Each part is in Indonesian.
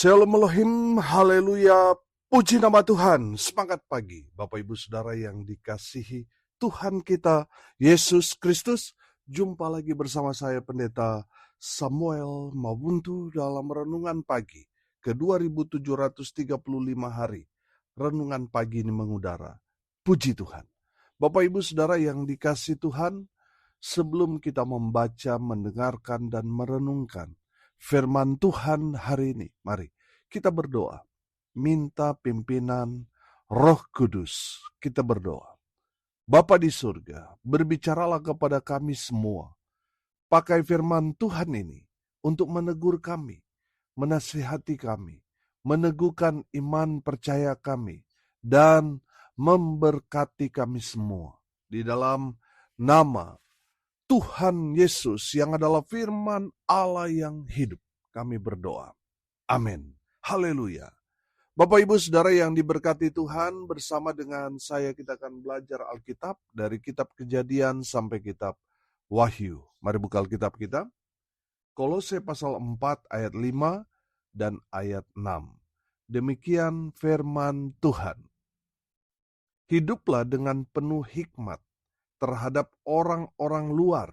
Shalom Elohim, haleluya, puji nama Tuhan, semangat pagi. Bapak Ibu Saudara yang dikasihi Tuhan kita, Yesus Kristus. Jumpa lagi bersama saya Pendeta Samuel Mabuntu dalam Renungan Pagi ke 2735 hari. Renungan pagi ini mengudara, puji Tuhan. Bapak Ibu Saudara yang dikasihi Tuhan, sebelum kita membaca, mendengarkan, dan merenungkan firman Tuhan hari ini, mari kita berdoa. Minta pimpinan Roh Kudus. Kita berdoa. Bapa di surga, berbicaralah kepada kami semua. Pakai firman Tuhan ini untuk menegur kami, menasihati kami, meneguhkan iman percaya kami, dan memberkati kami semua. Di dalam nama Tuhan Yesus yang adalah firman Allah yang hidup, kami berdoa. Amin. Haleluya. Bapak Ibu Saudara yang diberkati Tuhan, bersama dengan saya kita akan belajar Alkitab dari kitab Kejadian sampai kitab Wahyu. Mari buka Alkitab kita. Kolose pasal 4 ayat 5 dan ayat 6. Demikian firman Tuhan. Hiduplah dengan penuh hikmat terhadap orang-orang luar.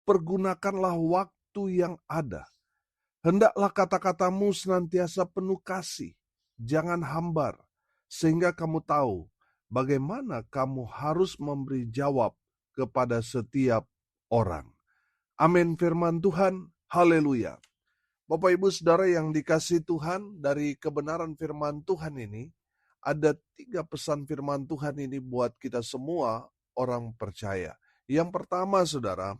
Pergunakanlah waktu yang ada. Hendaklah kata-katamu senantiasa penuh kasih, jangan hambar, sehingga kamu tahu bagaimana kamu harus memberi jawab kepada setiap orang. Amin firman Tuhan, haleluya. Bapak Ibu Saudara yang dikasihi Tuhan, dari kebenaran firman Tuhan ini, ada 3 pesan firman Tuhan ini buat kita semua orang percaya. Yang pertama Saudara,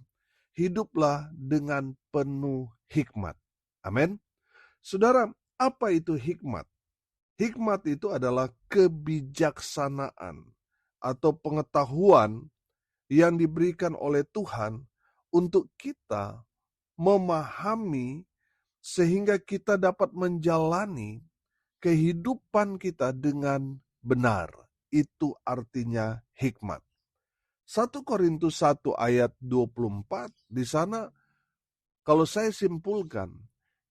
hiduplah dengan penuh hikmat. Amin. Saudara, apa itu hikmat? Hikmat itu adalah kebijaksanaan atau pengetahuan yang diberikan oleh Tuhan untuk kita memahami sehingga kita dapat menjalani kehidupan kita dengan benar. Itu artinya hikmat. 1 Korintus 1 ayat 24, di sana kalau saya simpulkan,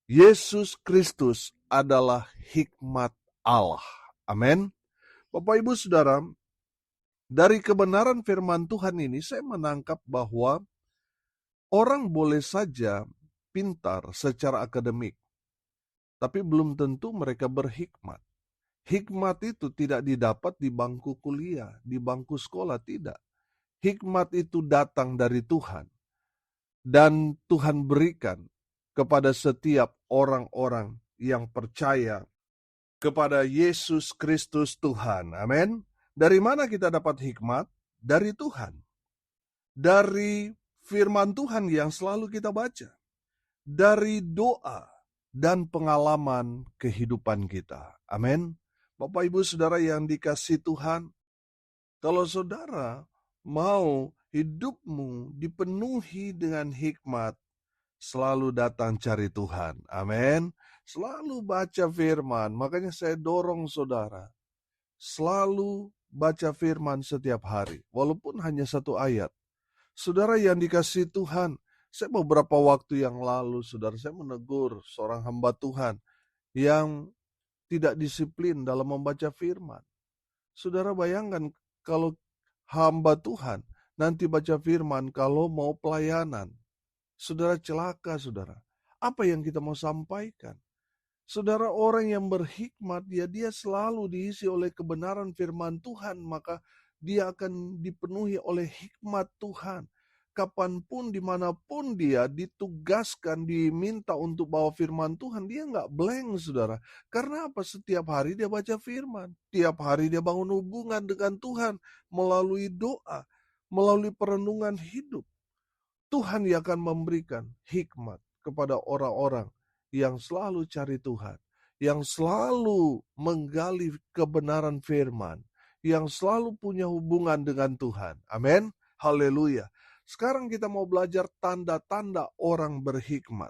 Yesus Kristus adalah hikmat Allah. Amin. Bapak Ibu Saudara, dari kebenaran firman Tuhan ini saya menangkap bahwa orang boleh saja pintar secara akademik, tapi belum tentu mereka berhikmat. Hikmat itu tidak didapat di bangku kuliah, di bangku sekolah, tidak. Hikmat itu datang dari Tuhan. Dan Tuhan berikan kepada setiap orang-orang yang percaya kepada Yesus Kristus Tuhan. Amin. Dari mana kita dapat hikmat? Dari Tuhan. Dari firman Tuhan yang selalu kita baca. Dari doa dan pengalaman kehidupan kita. Amin. Bapak Ibu Saudara yang dikasihi Tuhan, kalau saudara mau hidupmu dipenuhi dengan hikmat, selalu datang cari Tuhan. Amin. Selalu baca firman. Makanya saya dorong saudara, selalu baca firman setiap hari, walaupun hanya 1 ayat. Saudara yang dikasihi Tuhan, saya beberapa waktu yang lalu, saudara, saya menegur seorang hamba Tuhan yang tidak disiplin dalam membaca firman. Saudara bayangkan kalau hamba Tuhan nanti baca firman kalau mau pelayanan. Saudara celaka, saudara. Apa yang kita mau sampaikan? Saudara, orang yang berhikmat, dia selalu diisi oleh kebenaran firman Tuhan, maka dia akan dipenuhi oleh hikmat Tuhan. Kapanpun, dimanapun dia ditugaskan, diminta untuk bawa firman Tuhan, dia nggak blank, saudara. Karena apa? Setiap hari dia baca firman. Tiap hari dia bangun hubungan dengan Tuhan melalui doa, melalui perenungan hidup. Tuhan yang akan memberikan hikmat kepada orang-orang yang selalu cari Tuhan, yang selalu menggali kebenaran firman, yang selalu punya hubungan dengan Tuhan. Amin. Haleluya. Sekarang kita mau belajar tanda-tanda orang berhikmat.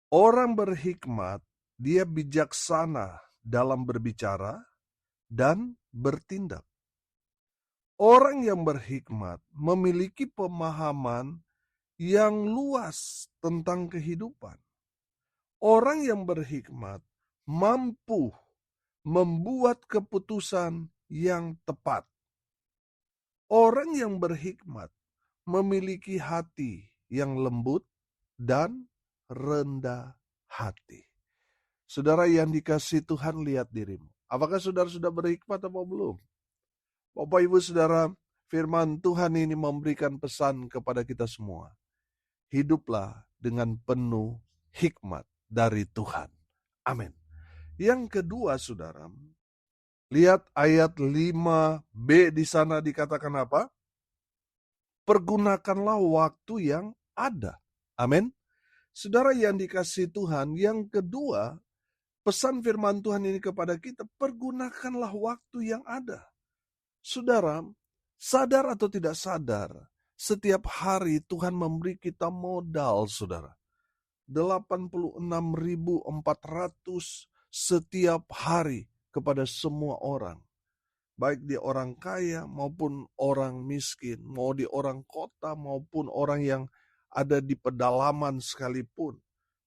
Orang berhikmat, dia bijaksana dalam berbicara dan bertindak. Orang yang berhikmat memiliki pemahaman yang luas tentang kehidupan. Orang yang berhikmat mampu membuat keputusan yang tepat. Orang yang berhikmat memiliki hati yang lembut dan rendah hati. Saudara yang dikasihi Tuhan, lihat dirimu. Apakah saudara sudah berhikmat atau belum? Bapak Ibu Saudara, firman Tuhan ini memberikan pesan kepada kita semua. Hiduplah dengan penuh hikmat dari Tuhan. Amin. Yang kedua saudara, lihat ayat 5b di sana dikatakan apa? Pergunakanlah waktu yang ada. Amin. Saudara yang dikasihi Tuhan, yang kedua, pesan firman Tuhan ini kepada kita, pergunakanlah waktu yang ada. Saudara, sadar atau tidak sadar, setiap hari Tuhan memberi kita modal, saudara. 86.400 setiap hari kepada semua orang. Baik dia orang kaya maupun orang miskin, mau di orang kota maupun orang yang ada di pedalaman sekalipun.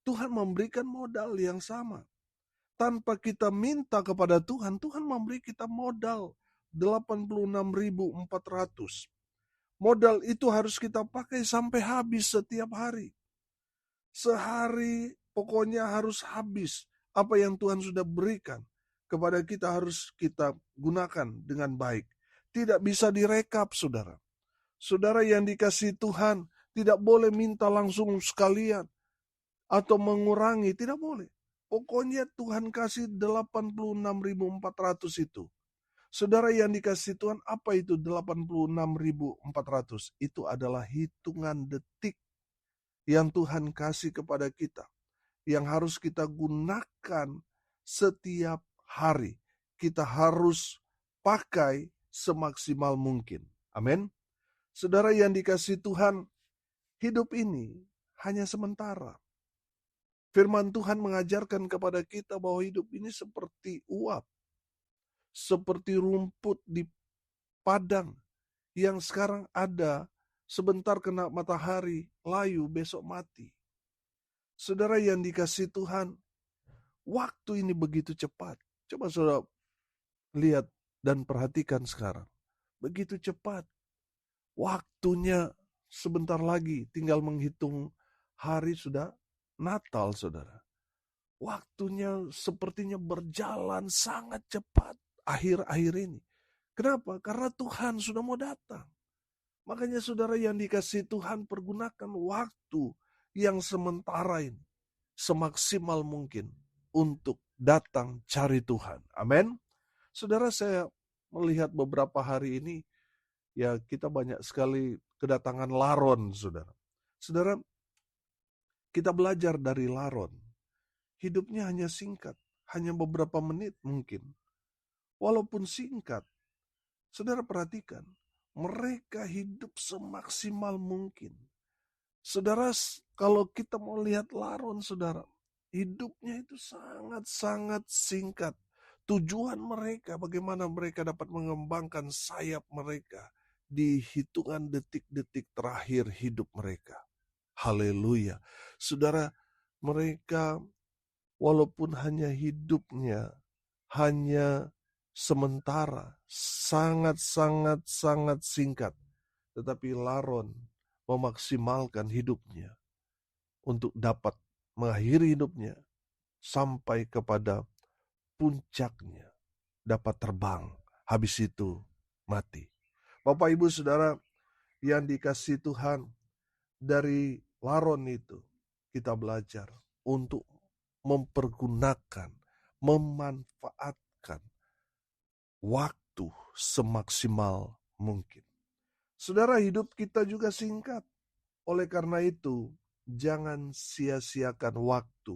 Tuhan memberikan modal yang sama. Tanpa kita minta kepada Tuhan, Tuhan memberi kita modal 86.400. Modal itu harus kita pakai sampai habis setiap hari. Sehari pokoknya harus habis apa yang Tuhan sudah berikan kepada kita, harus kita gunakan dengan baik. Tidak bisa direkap, saudara. Saudara yang dikasihi Tuhan, tidak boleh minta langsung sekalian atau mengurangi, tidak boleh. Pokoknya Tuhan kasih 86.400 itu. Saudara yang dikasihi Tuhan, apa itu 86.400? Itu adalah hitungan detik yang Tuhan kasih kepada kita, yang harus kita gunakan setiap hari. Kita harus pakai semaksimal mungkin. Amin. Saudara yang dikasihi Tuhan, hidup ini hanya sementara. Firman Tuhan mengajarkan kepada kita bahwa hidup ini seperti uap, seperti rumput di padang yang sekarang ada, sebentar kena matahari, layu, besok mati. Saudara yang dikasihi Tuhan, waktu ini begitu cepat. Coba saudara lihat dan perhatikan sekarang. Begitu cepat. Waktunya sebentar lagi, tinggal menghitung hari sudah Natal, saudara. Waktunya sepertinya berjalan sangat cepat akhir-akhir ini. Kenapa? Karena Tuhan sudah mau datang. Makanya saudara yang dikasihi Tuhan, pergunakan waktu yang sementara ini semaksimal mungkin untuk datang cari Tuhan. Amin. Saudara, saya melihat beberapa hari ini, ya kita banyak sekali kedatangan laron, saudara. Saudara, kita belajar dari laron. Hidupnya hanya singkat, hanya beberapa menit mungkin. Walaupun singkat, saudara perhatikan, mereka hidup semaksimal mungkin. Saudara, kalau kita mau lihat laron, saudara, hidupnya itu sangat-sangat singkat. Tujuan mereka, bagaimana mereka dapat mengembangkan sayap mereka di hitungan detik-detik terakhir hidup mereka. Haleluya. Saudara, mereka walaupun hanya hidupnya hanya sementara, sangat-sangat singkat, tetapi laron memaksimalkan hidupnya untuk dapat mengakhiri hidupnya sampai kepada puncaknya, dapat terbang, habis itu mati. Bapak Ibu Saudara yang dikasihi Tuhan, dari laron itu kita belajar untuk mempergunakan, memanfaatkan waktu semaksimal mungkin. Saudara, hidup kita juga singkat. Oleh karena itu, jangan sia-siakan waktu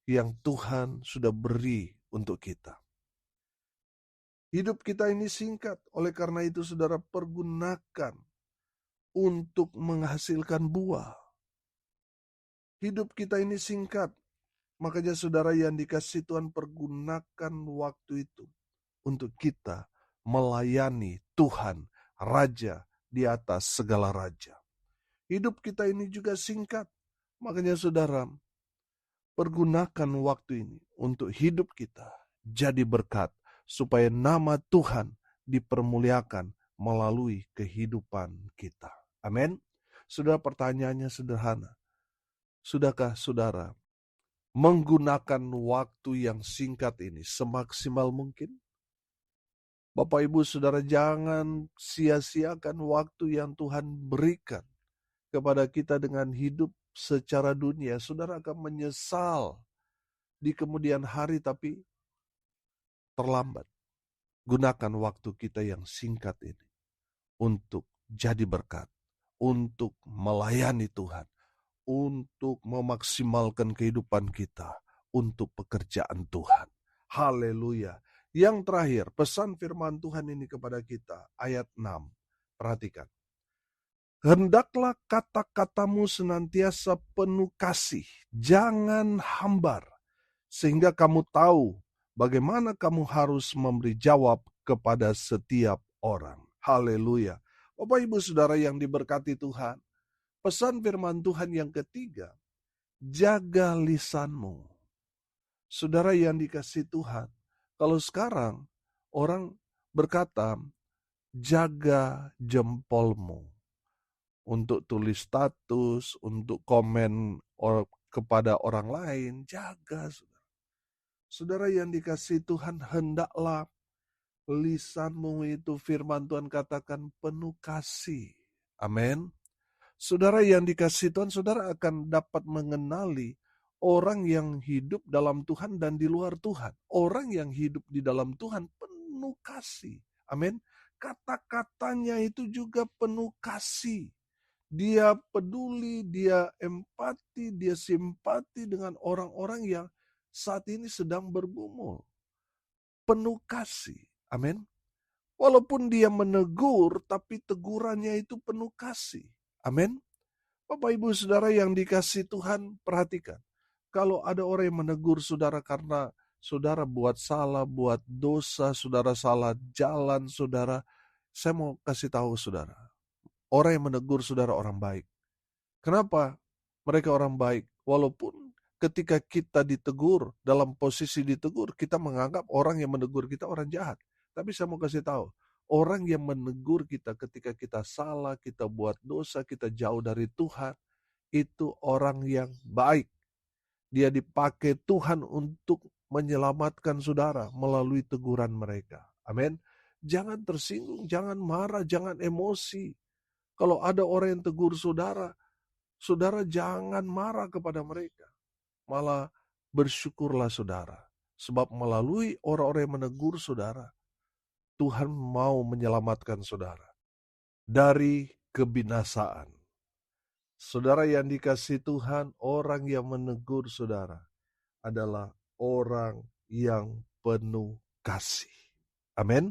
yang Tuhan sudah beri untuk kita. Hidup kita ini singkat, oleh karena itu saudara pergunakan untuk menghasilkan buah. Hidup kita ini singkat, makanya saudara yang dikasihi Tuhan, pergunakan waktu itu untuk kita melayani Tuhan, Raja di atas segala raja. Hidup kita ini juga singkat, makanya saudara Pergunakan waktu ini untuk hidup kita jadi berkat, supaya nama Tuhan dipermuliakan melalui kehidupan kita. Amin. Saudara, pertanyaannya sederhana. Sudahkah saudara menggunakan waktu yang singkat ini semaksimal mungkin? Bapak Ibu Saudara, jangan sia-siakan waktu yang Tuhan berikan kepada kita dengan hidup secara dunia. Saudara akan menyesal di kemudian hari, tapi terlambat. Gunakan waktu kita yang singkat ini untuk jadi berkat, untuk melayani Tuhan, untuk memaksimalkan kehidupan kita, untuk pekerjaan Tuhan. Haleluya. Yang terakhir, pesan firman Tuhan ini kepada kita, ayat 6. Perhatikan. Hendaklah kata-katamu senantiasa penuh kasih, jangan hambar, sehingga kamu tahu bagaimana kamu harus memberi jawab kepada setiap orang. Haleluya. Bapak Ibu Saudara yang diberkati Tuhan, pesan firman Tuhan yang ketiga, jaga lisanmu. Saudara yang dikasihi Tuhan, kalau sekarang orang berkata, jaga jempolmu. Untuk tulis status, untuk komen kepada orang lain, jaga. Saudara yang dikasihi Tuhan, hendaklah lisanmu itu, firman Tuhan katakan, penuh kasih. Amin. Saudara yang dikasihi Tuhan, saudara akan dapat mengenali orang yang hidup dalam Tuhan dan di luar Tuhan. Orang yang hidup di dalam Tuhan penuh kasih. Amin. Kata-katanya itu juga penuh kasih. Dia peduli, dia empati, dia simpati dengan orang-orang yang saat ini sedang bergumul. Penuh kasih. Amin. Walaupun dia menegur, tapi tegurannya itu penuh kasih. Amin. Bapak Ibu Saudara yang dikasihi Tuhan, perhatikan. Kalau ada orang yang menegur saudara karena saudara buat salah, buat dosa, saudara salah jalan, saudara, saya mau kasih tahu saudara, orang yang menegur saudara orang baik. Kenapa mereka orang baik? Walaupun ketika kita ditegur, dalam posisi ditegur, kita menganggap orang yang menegur kita orang jahat. Tapi saya mau kasih tahu, orang yang menegur kita ketika kita salah, kita buat dosa, kita jauh dari Tuhan, itu orang yang baik. Dia dipakai Tuhan untuk menyelamatkan saudara melalui teguran mereka. Amin. Jangan tersinggung, jangan marah, jangan emosi. Kalau ada orang yang tegur saudara, saudara jangan marah kepada mereka. Malah bersyukurlah saudara. Sebab melalui orang-orang yang menegur saudara, Tuhan mau menyelamatkan saudara dari kebinasaan. Saudara yang dikasihi Tuhan, orang yang menegur saudara adalah orang yang penuh kasih. Amin.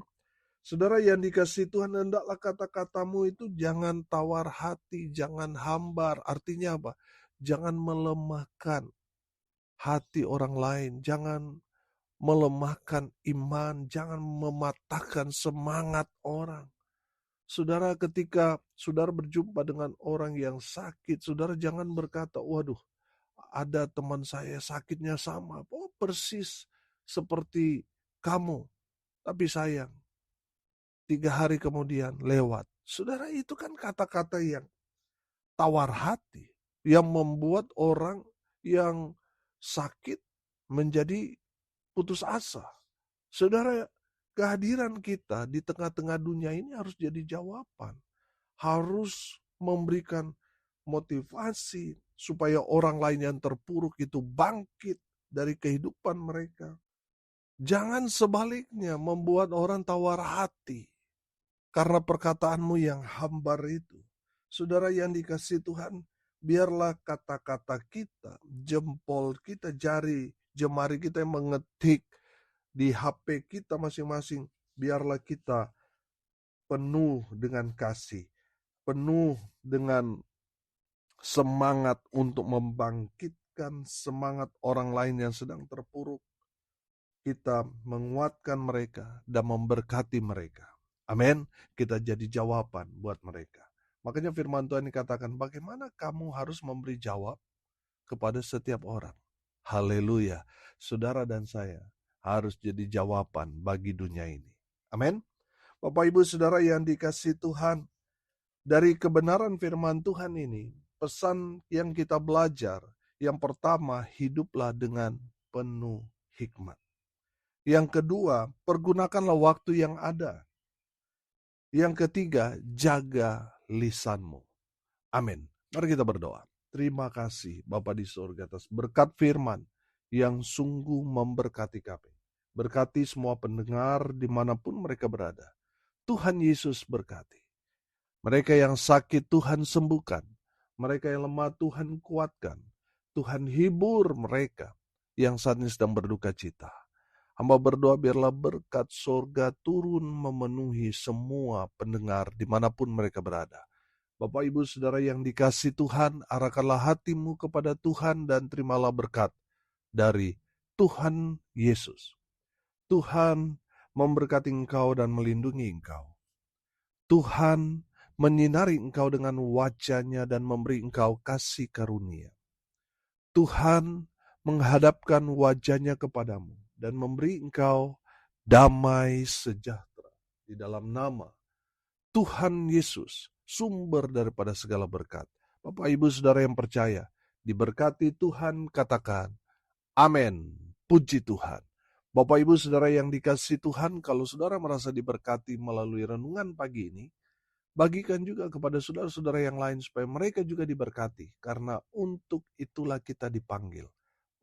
Saudara yang dikasihi Tuhan, hendaklah kata-katamu itu jangan tawar hati, jangan hambar. Artinya apa? Jangan melemahkan hati orang lain, jangan melemahkan iman, jangan mematahkan semangat orang. Saudara, ketika saudara berjumpa dengan orang yang sakit, saudara jangan berkata, waduh, ada teman saya sakitnya sama, persis seperti kamu. Tapi sayang, 3 hari kemudian lewat. Saudara, itu kan kata-kata yang tawar hati, yang membuat orang yang sakit menjadi putus asa. Saudara, kehadiran kita di tengah-tengah dunia ini harus jadi jawaban. Harus memberikan motivasi supaya orang lain yang terpuruk itu bangkit dari kehidupan mereka. Jangan sebaliknya membuat orang tawar hati karena perkataanmu yang hambar itu. Saudara yang dikasihi Tuhan, biarlah kata-kata kita, jempol kita, jemari kita yang mengetik di HP kita masing-masing, biarlah kita penuh dengan kasih, penuh dengan semangat untuk membangkitkan semangat orang lain yang sedang terpuruk. Kita menguatkan mereka dan memberkati mereka. Amin. Kita jadi jawaban buat mereka. Makanya firman Tuhan dikatakan, bagaimana kamu harus memberi jawab kepada setiap orang. Haleluya. Saudara dan saya harus jadi jawaban bagi dunia ini. Amin. Bapak Ibu Saudara yang dikasihi Tuhan, dari kebenaran firman Tuhan ini, pesan yang kita belajar, yang pertama, hiduplah dengan penuh hikmat. Yang kedua, pergunakanlah waktu yang ada. Yang ketiga, jaga lisanmu. Amin. Mari kita berdoa. Terima kasih Bapa di surga atas berkat firman yang sungguh memberkati kami. Berkati semua pendengar dimanapun mereka berada. Tuhan Yesus berkati. Mereka yang sakit Tuhan sembuhkan. Mereka yang lemah Tuhan kuatkan. Tuhan hibur mereka yang saat ini sedang berduka cita. Hamba berdoa biarlah berkat surga turun memenuhi semua pendengar dimanapun mereka berada. Bapak Ibu Saudara yang dikasihi Tuhan, arahkanlah hatimu kepada Tuhan dan terimalah berkat dari Tuhan Yesus. Tuhan memberkati engkau dan melindungi engkau. Tuhan menyinari engkau dengan wajah-Nya dan memberi engkau kasih karunia. Tuhan menghadapkan wajah-Nya kepadamu dan memberi engkau damai sejahtera di dalam nama Tuhan Yesus, sumber daripada segala berkat. Bapak Ibu Saudara yang percaya, diberkati Tuhan, katakan amin. Puji Tuhan. Bapak Ibu Saudara yang dikasihi Tuhan, kalau saudara merasa diberkati melalui renungan pagi ini, bagikan juga kepada saudara-saudara yang lain supaya mereka juga diberkati. Karena untuk itulah kita dipanggil,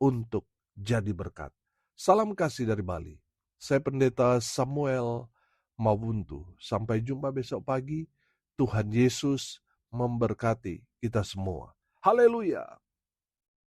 untuk jadi berkat. Salam kasih dari Bali. Saya Pendeta Samuel Mawuntu. Sampai jumpa besok pagi. Tuhan Yesus memberkati kita semua. Haleluya.